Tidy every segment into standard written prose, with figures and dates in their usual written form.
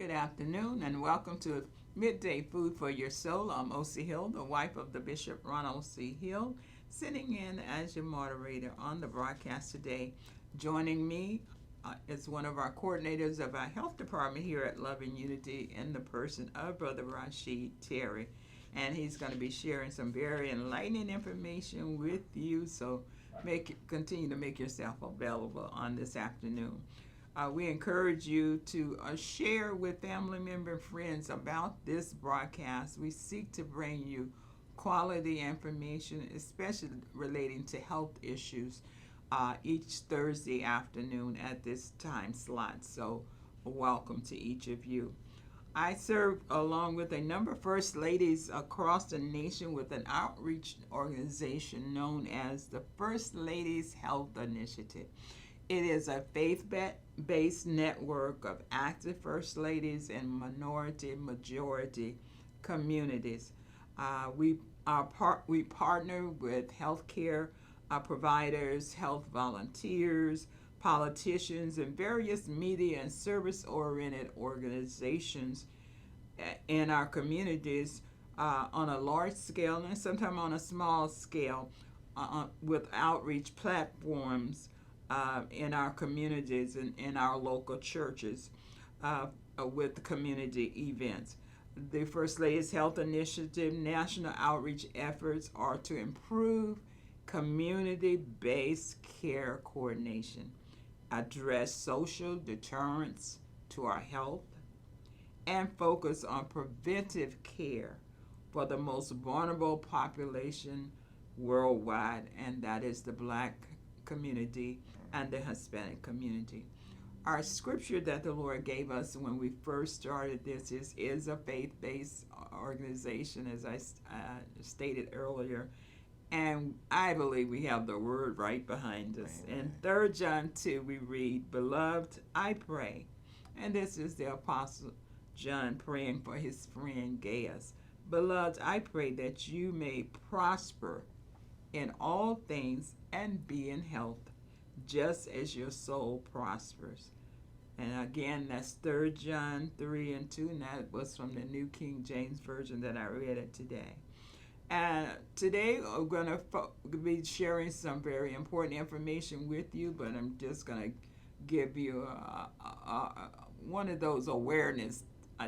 Good afternoon and welcome to Midday Food for Your Soul. I'm O.C. Hill, the wife of the Bishop Ronald C. Hill, sitting in as your moderator on the broadcast today. Joining me is one of our coordinators of our health department here at Love and Unity in the person of Brother Rashid Terry. And he's going to be sharing some very enlightening information with you, so continue to make yourself available on this afternoon. We encourage you to share with family member and friends about this broadcast. We seek to bring you quality information, especially relating to health issues, each Thursday afternoon at this time slot. So welcome to each of you. I serve along with a number of First Ladies across the nation with an outreach organization known as the First Ladies Health Initiative. It is a faith-based network of active First Ladies in minority-majority communities. We partner with healthcare providers, health volunteers, politicians, and various media and service-oriented organizations in our communities on a large scale and sometimes on a small scale with outreach platforms in our communities and in our local churches with community events. The First Ladies Health Initiative national outreach efforts are to improve community-based care coordination, address social deterrents to our health, and focus on preventive care for the most vulnerable population worldwide, and that is the Black community and the Hispanic community. Our scripture that the Lord gave us when we first started this is a faith-based organization, as I stated earlier, and I believe we have the word right behind us. Amen. In 3 John 2, we read, "Beloved, I pray," and this is the Apostle John praying for his friend Gaius. "Beloved, I pray that you may prosper in all things and be in health, just as your soul prospers." And again, that's 3 John 3 and 2, and that was from the New King James Version that I read it today. And today I'm going to be sharing some very important information with you, but I'm just going to give you one of those awareness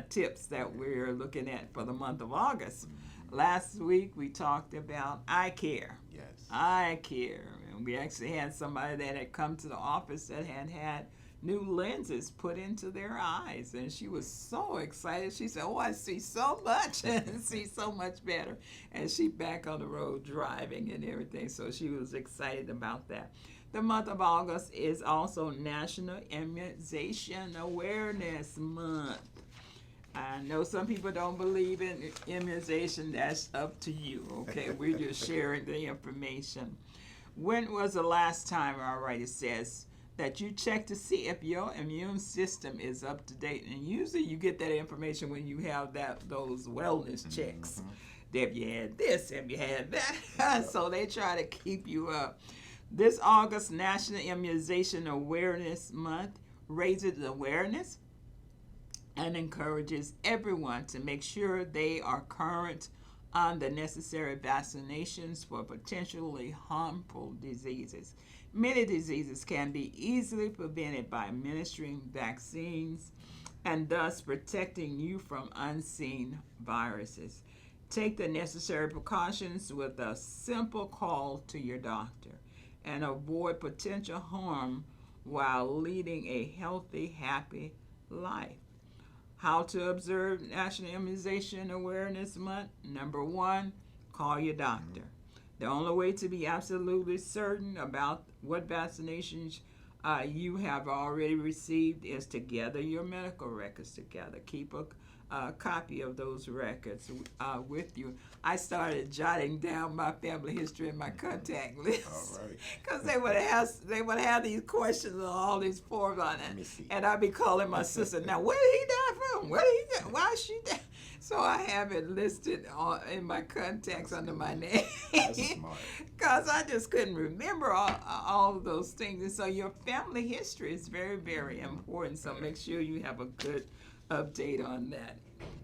tips that we're looking at for the month of August. Last week we talked about eye care. Yes. Eye care. And we actually had somebody that had come to the office that had new lenses put into their eyes, and she was so excited. She said, "Oh, I see so much and see so much better." And she back on the road driving and everything, so she was excited about that. The month of August is also National Immunization Awareness Month. I know some people don't believe in immunization. That's up to you, okay? We're just sharing the information. When was the last time, all right, it says, that you check to see if your immune system is up to date? And usually you get that information when you have those wellness checks. Have you had this? Have you had that? So they try to keep you up. This August National Immunization Awareness Month raises awareness and encourages everyone to make sure they are current on the necessary vaccinations for potentially harmful diseases. Many diseases can be easily prevented by administering vaccines and thus protecting you from unseen viruses. Take the necessary precautions with a simple call to your doctor and avoid potential harm while leading a healthy, happy life. How to observe National Immunization Awareness Month? Number 1, call your doctor. The only way to be absolutely certain about what vaccinations you have already received is to gather your medical records together. Keep a copy of those records with you. I started jotting down my family history and my contact list because they would have these questions on all these forms on it, and I'd be calling my sister. Now, where did he die from? Where did he die? Why is she dead? So I have it listed in my contacts under my name. That's smart. Because I just couldn't remember all of those things. And so your family history is very, very important. So make sure you have a good update on that.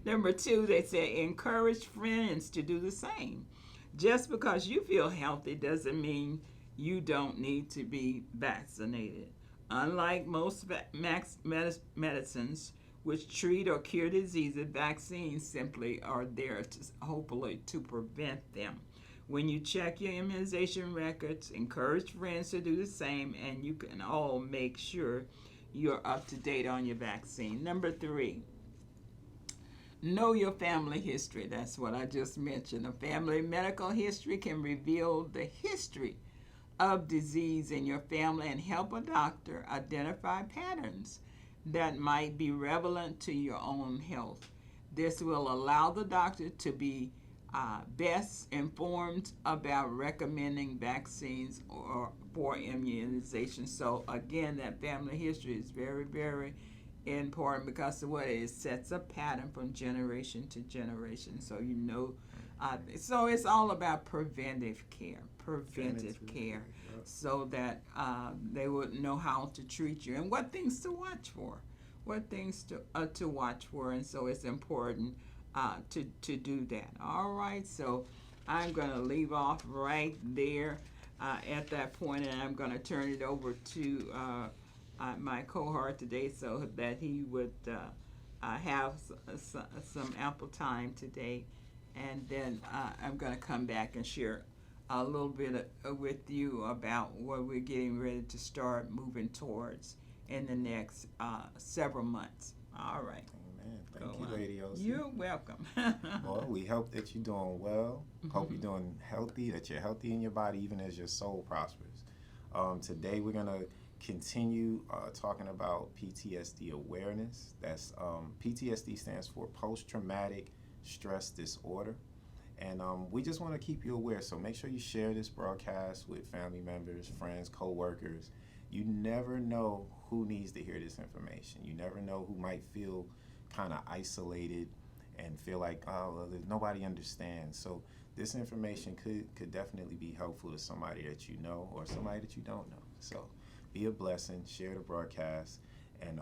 Number two, they say encourage friends to do the same. Just because you feel healthy doesn't mean you don't need to be vaccinated. Unlike most medicines which treat or cure diseases, vaccines simply are there to hopefully to prevent them. When you check your immunization records, encourage friends to do the same, and you can all make sure you're up to date on your vaccine. Number three, know your family history. That's what I just mentioned. A family medical history can reveal the history of disease in your family and help a doctor identify patterns that might be relevant to your own health. This will allow the doctor to be best informed about recommending vaccines or for immunization. So again, that family history is very, very important because of what it sets a pattern from generation to generation. So you know, so it's all about preventive care, so that they would know how to treat you and what things to watch for, to watch for, and so it's important to do that. All right, so I'm going to leave off right there at that point, and I'm going to turn it over to my cohort today so that he would have some ample time today, and then I'm going to come back and share a little bit with you about what we're getting ready to start moving towards in the next several months. All right. Amen. Thank you, Lady Elsie. You're welcome. Well, we hope that you're doing well. Hope you're doing healthy, that you're healthy in your body even as your soul prospers. Today we're going to continue talking about PTSD awareness. That's PTSD stands for post-traumatic stress disorder. And we just want to keep you aware, so make sure you share this broadcast with family members, friends, co-workers. You never know who needs to hear this information. You never know who might feel kind of isolated and feel like, oh, well, nobody understands. So this information could definitely be helpful to somebody that you know or somebody that you don't know. So be a blessing, share the broadcast. And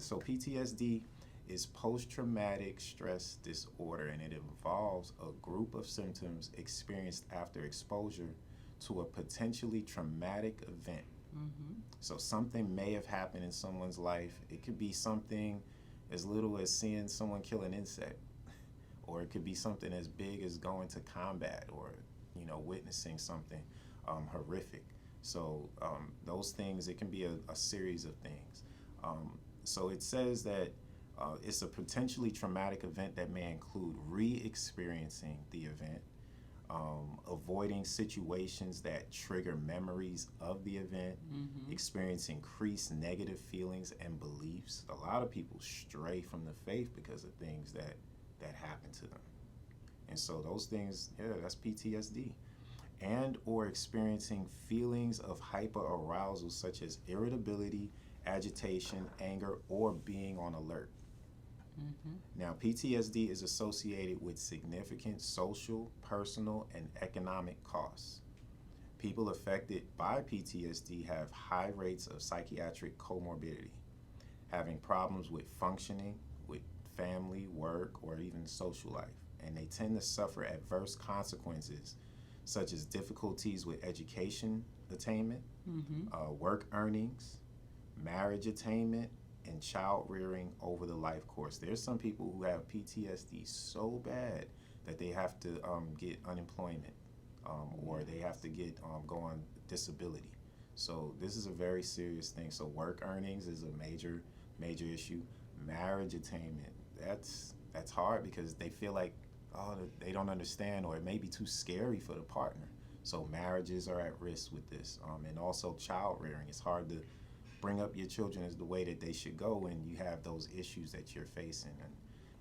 so PTSD is post-traumatic stress disorder, and it involves a group of symptoms experienced after exposure to a potentially traumatic event. So something may have happened in someone's life. It could be something as little as seeing someone kill an insect, or it could be something as big as going to combat or witnessing something horrific. So those things, it can be a series of things. So it says that it's a potentially traumatic event that may include re-experiencing the event, avoiding situations that trigger memories of the event, experience increased negative feelings and beliefs. A lot of people stray from the faith because of things that happen to them. And so those things, that's PTSD. And or experiencing feelings of hyperarousal such as irritability, agitation, anger, or being on alert. Now, PTSD is associated with significant social, personal, and economic costs. People affected by PTSD have high rates of psychiatric comorbidity, having problems with functioning, with family, work, or even social life. And they tend to suffer adverse consequences such as difficulties with education attainment, work earnings, marriage attainment, and child rearing over the life course. There's some people who have PTSD so bad that they have to get unemployment or they have to go on disability. So this is a very serious thing. So work earnings is a major issue. Marriage attainment, that's hard because they feel like, they don't understand, or it may be too scary for the partner. So marriages are at risk with this. And also child rearing. It's hard to bring up your children as the way that they should go when you have those issues that you're facing.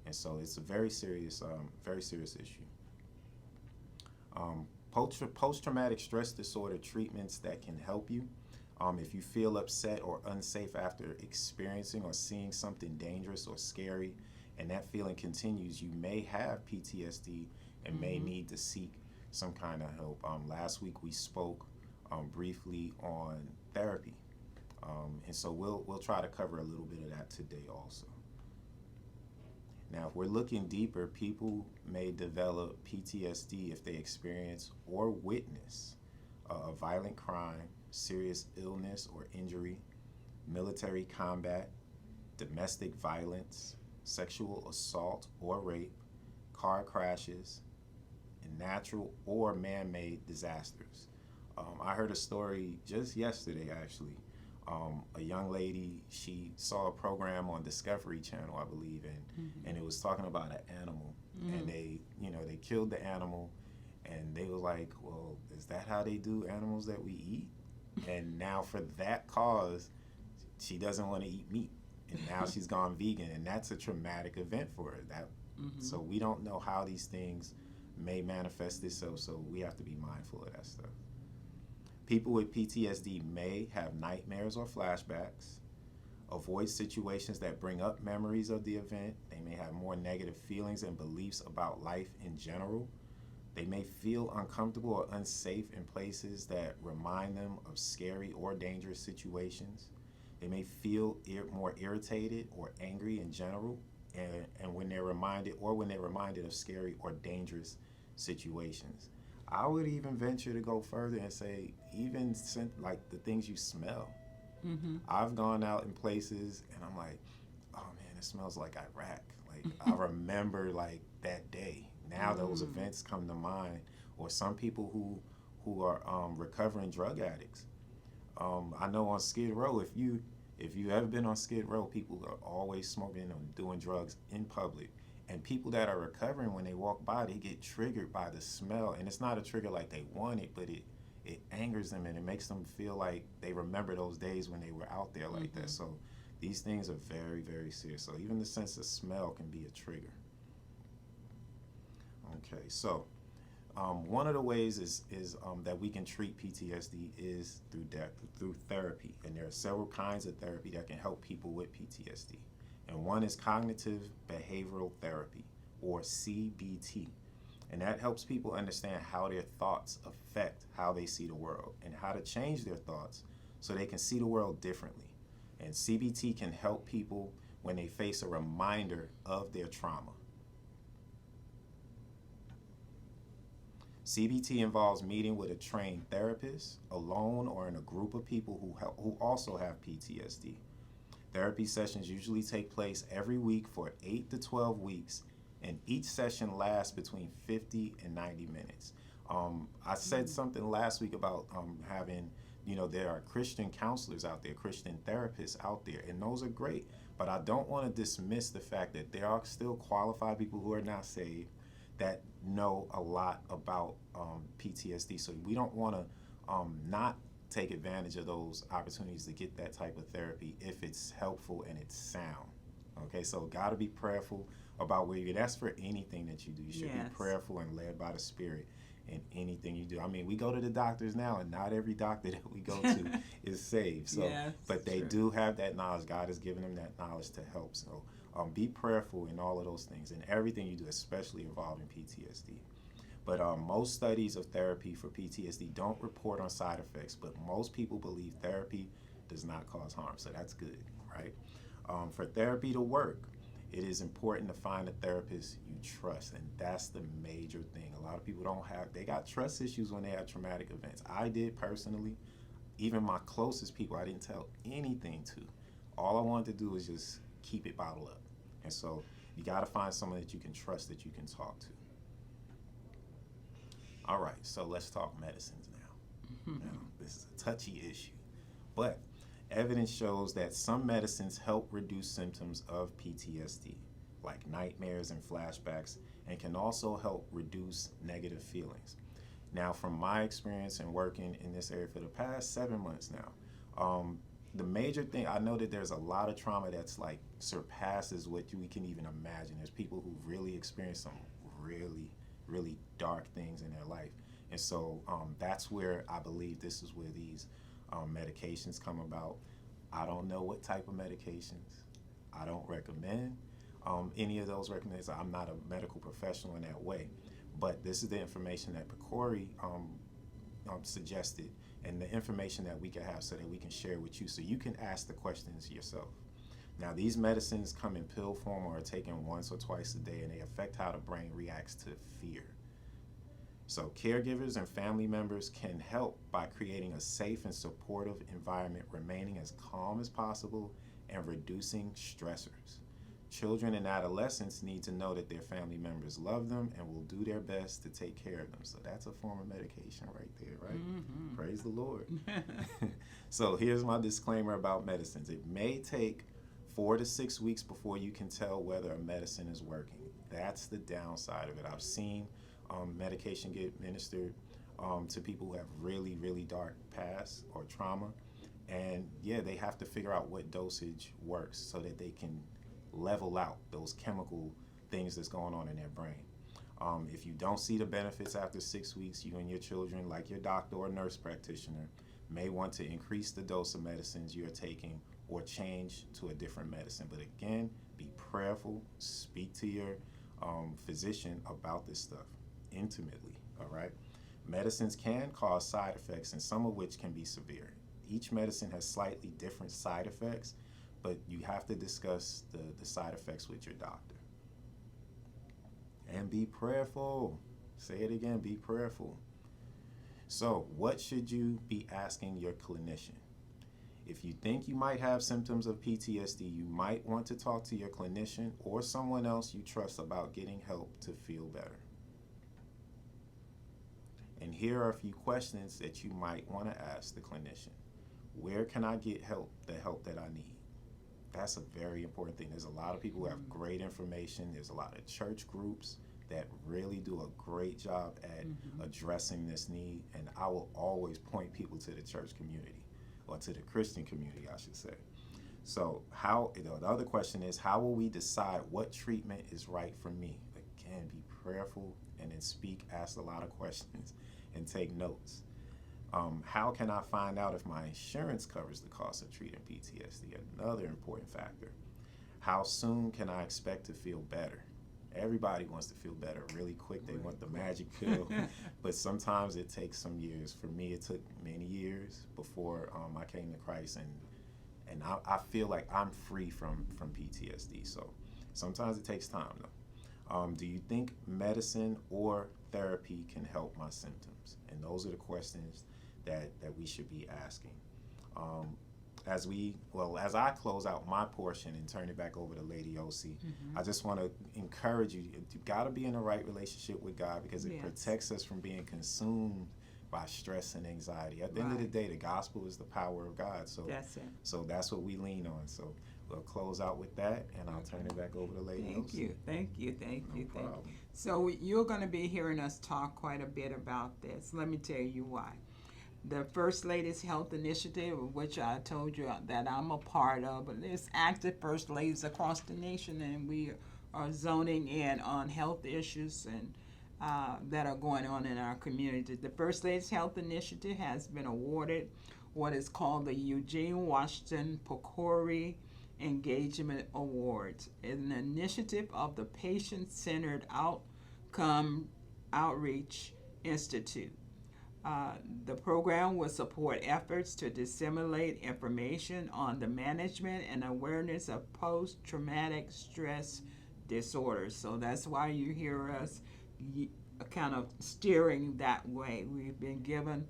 And so it's a very serious issue. Post-traumatic stress disorder treatments that can help you. If you feel upset or unsafe after experiencing or seeing something dangerous or scary, and that feeling continues, you may have PTSD and may need to seek some kind of help. Last week we spoke briefly on therapy, and so we'll try to cover a little bit of that today also. Now, if we're looking deeper, people may develop PTSD if they experience or witness a violent crime, serious illness or injury, military combat, domestic violence, sexual assault or rape, car crashes, and natural or man-made disasters. I heard a story just yesterday, actually. A young lady, she saw a program on Discovery Channel, I believe, and it was talking about an animal, and they killed the animal, and they were like, well, is that how they do animals that we eat? And now for that cause, she doesn't want to eat meat, and now she's gone vegan, and that's a traumatic event for her. So we don't know how these things may manifest itself, so we have to be mindful of that stuff. People with PTSD may have nightmares or flashbacks, avoid situations that bring up memories of the event. They may have more negative feelings and beliefs about life in general. They may feel uncomfortable or unsafe in places that remind them of scary or dangerous situations. They may feel more irritated or angry in general, and when they're reminded of scary or dangerous situations. I would even venture to go further and say, even like the things you smell. I've gone out in places and I'm like, oh man, it smells like Iraq. Like I remember like that day. Now those events come to mind. Or some people who are recovering drug addicts. I know on Skid Row, if you ever been on Skid Row, people are always smoking and doing drugs in public. And people that are recovering, when they walk by, they get triggered by the smell. And it's not a trigger like they want it, but it angers them and it makes them feel like they remember those days when they were out there like that. So these things are very, very serious. So even the sense of smell can be a trigger. Okay, so one of the ways is that we can treat PTSD is through therapy. And there are several kinds of therapy that can help people with PTSD. And one is cognitive behavioral therapy, or CBT. And that helps people understand how their thoughts affect how they see the world and how to change their thoughts so they can see the world differently. And CBT can help people when they face a reminder of their trauma. CBT involves meeting with a trained therapist, alone or in a group of people who also have PTSD. Therapy sessions usually take place every week for 8 to 12 weeks, and each session lasts between 50 and 90 minutes. I said something last week about having, there are Christian counselors out there, Christian therapists out there, and those are great. But I don't want to dismiss the fact that there are still qualified people who are not saved that know a lot about PTSD. So we don't want to not take advantage of those opportunities to get that type of therapy if it's helpful and it's sound. Okay, so got to be prayerful about where you get. That's for anything that you do. You should be prayerful and led by the Spirit in anything you do. I mean, we go to the doctors now, and not every doctor that we go to is saved. So, but they do have that knowledge. God has given them that knowledge to help. So be prayerful in all of those things and everything you do, especially involving PTSD. But most studies of therapy for PTSD don't report on side effects, but most people believe therapy does not cause harm, so that's good, right? For therapy to work, it is important to find a therapist you trust, and that's the major thing. A lot of people they got trust issues when they have traumatic events. I did personally. Even my closest people, I didn't tell anything to. All I wanted to do was just keep it bottled up. And so you got to find someone that you can trust, that you can talk to. All right, so let's talk medicines now. Now, this is a touchy issue, but evidence shows that some medicines help reduce symptoms of PTSD, like nightmares and flashbacks, and can also help reduce negative feelings. Now, from my experience in working in this area for the past 7 months now, the major thing, I know that there's a lot of trauma that's like surpasses what we can even imagine. There's people who really experience some really, really dark things in their life. And so that's where I believe this is where these medications come about. I don't know what type of medications. I don't recommend any of those recommendations. I'm not a medical professional in that way. But this is the information that Picori suggested, and the information that we can have so that we can share with you so you can ask the questions yourself. Now, these medicines come in pill form or are taken once or twice a day, and they affect how the brain reacts to fear. So caregivers and family members can help by creating a safe and supportive environment, remaining as calm as possible, and reducing stressors. Children and adolescents need to know that their family members love them and will do their best to take care of them. So that's a form of medication right there, right? Mm-hmm. Praise the Lord. So here's my disclaimer about medicines. It may take 4 to 6 weeks before you can tell whether a medicine is working. That's the downside of it. I've seen medication get administered to people who have really, really dark past or trauma. And yeah, they have to figure out what dosage works so that they can level out those chemical things that's going on in their brain. If you don't see the benefits after 6 weeks, you and your children, like your doctor or nurse practitioner, may want to increase the dose of medicines you're taking or change to a different medicine. But again, be prayerful, speak to your physician about this stuff intimately, all right? Medicines can cause side effects, and some of which can be severe. Each medicine has slightly different side effects, but you have to discuss the side effects with your doctor. And be prayerful. Say it again, be prayerful. So, what should you be asking your clinician? If you think you might have symptoms of PTSD, you might want to talk to your clinician or someone else you trust about getting help to feel better. And here are a few questions that you might want to ask the clinician. Where can I get help, the help that I need? That's a very important thing. There's a lot of people who have great information. There's a lot of church groups that really do a great job at addressing this need. And I will always point people to the church community, or to the Christian community, I should say. So the other question is, how will we decide what treatment is right for me? Again, be prayerful and then ask a lot of questions and take notes. How can I find out if my insurance covers the cost of treating PTSD? Another important factor. How soon can I expect to feel better? Everybody wants to feel better really quick. They want the magic pill, but sometimes it takes some years. For me, it took many years before I came to Christ, and I feel like I'm free from PTSD. So sometimes it takes time, though. Do you think medicine or therapy can help my symptoms? And those are the questions that we should be asking. As I close out my portion and turn it back over to Lady Osi, I just want to encourage you. You've got to be in the right relationship with God, because it protects us from being consumed by stress and anxiety. At the end of the day, the gospel is the power of God. So that's it. So that's what we lean on. So we'll close out with that, and I'll turn it back over to Lady Osi. Thank you. So you're going to be hearing us talk quite a bit about this. Let me tell you why. The First Lady's Health Initiative, which I told you that I'm a part of, but there's active First Ladies across the nation, and we are zoning in on health issues and that are going on in our community. The First Lady's Health Initiative has been awarded what is called the Eugene Washington Pocori Engagement Awards, an initiative of the Patient-Centered Outcome Outreach Institute. The program will support efforts to disseminate information on the management and awareness of post-traumatic stress disorders. So that's why you hear us kind of steering that way. We've been given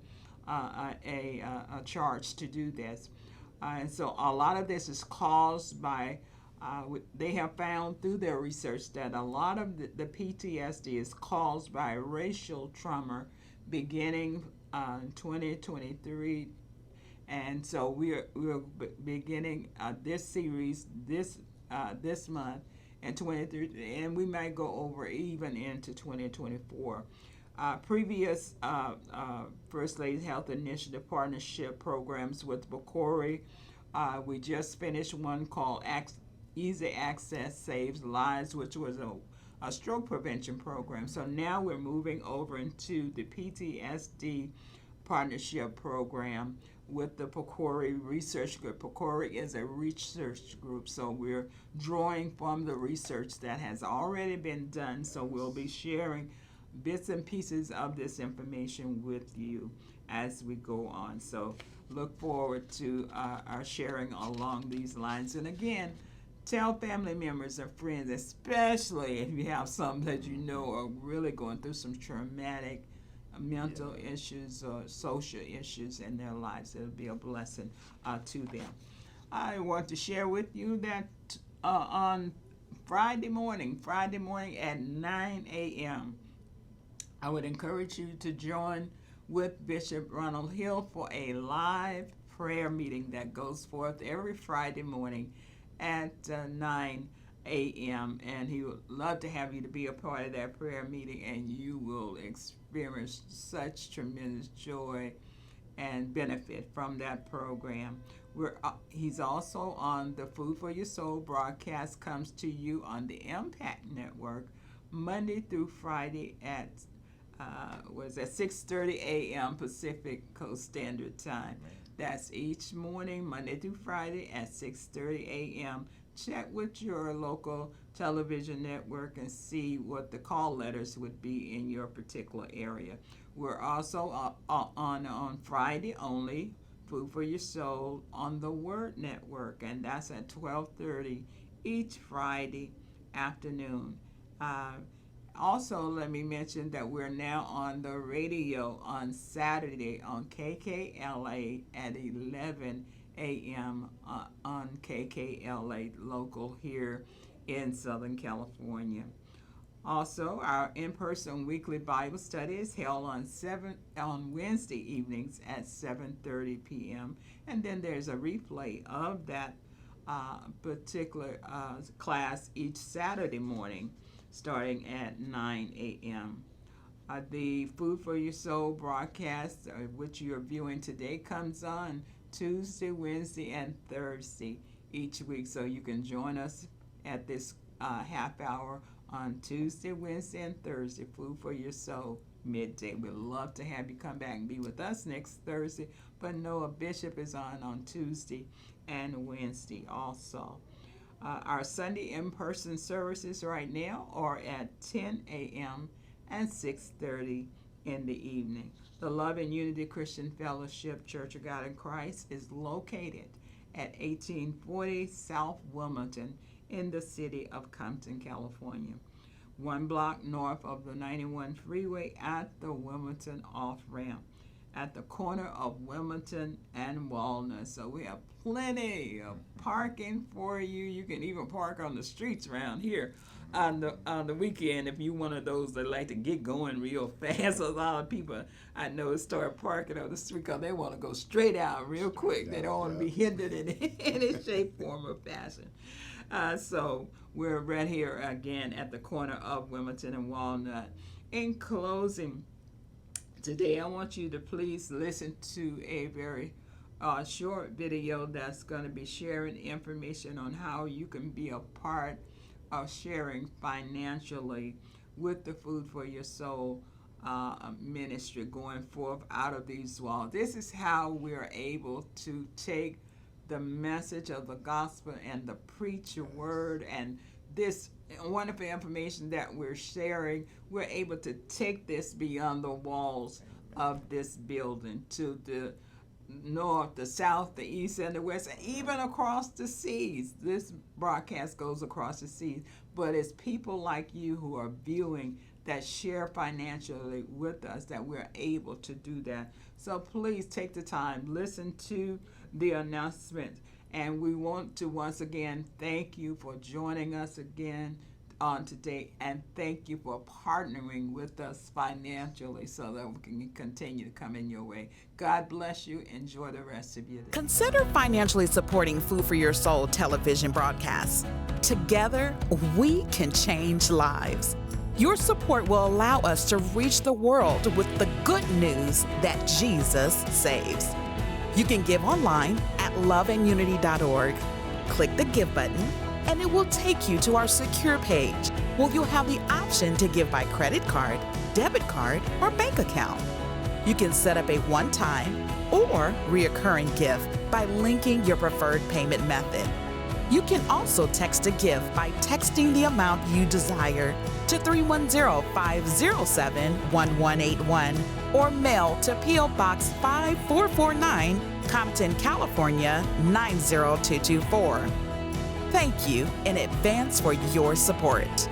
a charge to do this. And so a lot of this is caused by, they have found through their research that a lot of the PTSD is caused by racial trauma beginning 2023, and so we're beginning this series this month in 2023, and we might go over even into 2024. Previous First Lady Health Initiative partnership programs with Pocori, we just finished one called Easy Access Saves Lives, which was a stroke prevention program. So now we're moving over into the PTSD partnership program with the Pocori Research Group. Pocori is a research group, so we're drawing from the research that has already been done. So we'll be sharing bits and pieces of this information with you as we go on. So look forward to our sharing along these lines. And again, Tell family members and friends, especially if you have some that you know are really going through some traumatic mental issues or social issues in their lives. It'll be a blessing to them. I want to share with you that on Friday morning at 9 a.m., I would encourage you to join with Bishop Ronald Hill for a live prayer meeting that goes forth every Friday morning at 9 a.m. And he would love to have you to be a part of that prayer meeting, and you will experience such tremendous joy and benefit from that program. He's also on the Food for Your Soul broadcast, comes to you on the Impact Network Monday through Friday at 6:30 a.m. Pacific Coast Standard Time. That's each morning, Monday through Friday at 6:30 a.m. Check with your local television network and see what the call letters would be in your particular area. We're also on Friday only, Food for Your Soul on the Word Network, and that's at 12:30 each Friday afternoon. Also, let me mention that we're now on the radio on Saturday on KKLA at 11 a.m. On KKLA local here in Southern California. Also, our in-person weekly Bible study is held on Wednesday evenings at 7:30 p.m. And then there's a replay of that particular class each Saturday morning, starting at 9 a.m. The Food for Your Soul broadcast, which you're viewing today, comes on Tuesday, Wednesday, and Thursday each week. So you can join us at this half hour on Tuesday, Wednesday, and Thursday, Food for Your Soul, midday. We'd love to have you come back and be with us next Thursday, but Noah Bishop is on Tuesday and Wednesday also. Our Sunday in-person services right now are at 10 a.m. and 6:30 in the evening. The Love and Unity Christian Fellowship Church of God in Christ is located at 1840 South Wilmington in the city of Compton, California, 1 block north of the 91 freeway at the Wilmington off-ramp, at the corner of Wilmington and Walnut. So we have plenty of parking for you. You can even park on the streets around here on the weekend if you're one of those that like to get going real fast. A lot of people I know start parking on the street because they want to go straight out real quick. They don't want to be hindered in any shape, form, or fashion. So we're right here again at the corner of Wilmington and Walnut. In closing, today I want you to please listen to a very short video that's going to be sharing information on how you can be a part of sharing financially with the Food for Your Soul ministry going forth out of these walls. This is how we're able to take the message of the gospel and the preach your word and this wonderful information that we're sharing. We're able to take this beyond the walls of this building to the north, the south, the east, and the west, and even across the seas. This broadcast goes across the seas, but it's people like you who are viewing that share financially with us that we're able to do that. So please take the time, listen to the announcement, and we want to once again thank you for joining us again on today, and thank you for partnering with us financially so that we can continue to come in your way. God bless you. Enjoy the rest of your day. Consider financially supporting Food for Your Soul television broadcasts. Together, we can change lives. Your support will allow us to reach the world with the good news that Jesus saves. You can give online at loveandunity.org. Click the Give button, and it will take you to our secure page where you'll have the option to give by credit card, debit card, or bank account. You can set up a one-time or reoccurring gift by linking your preferred payment method. You can also text a gift by texting the amount you desire to 310-507-1181 or mail to P.O. Box 5449, Compton, California 90224. Thank you in advance for your support.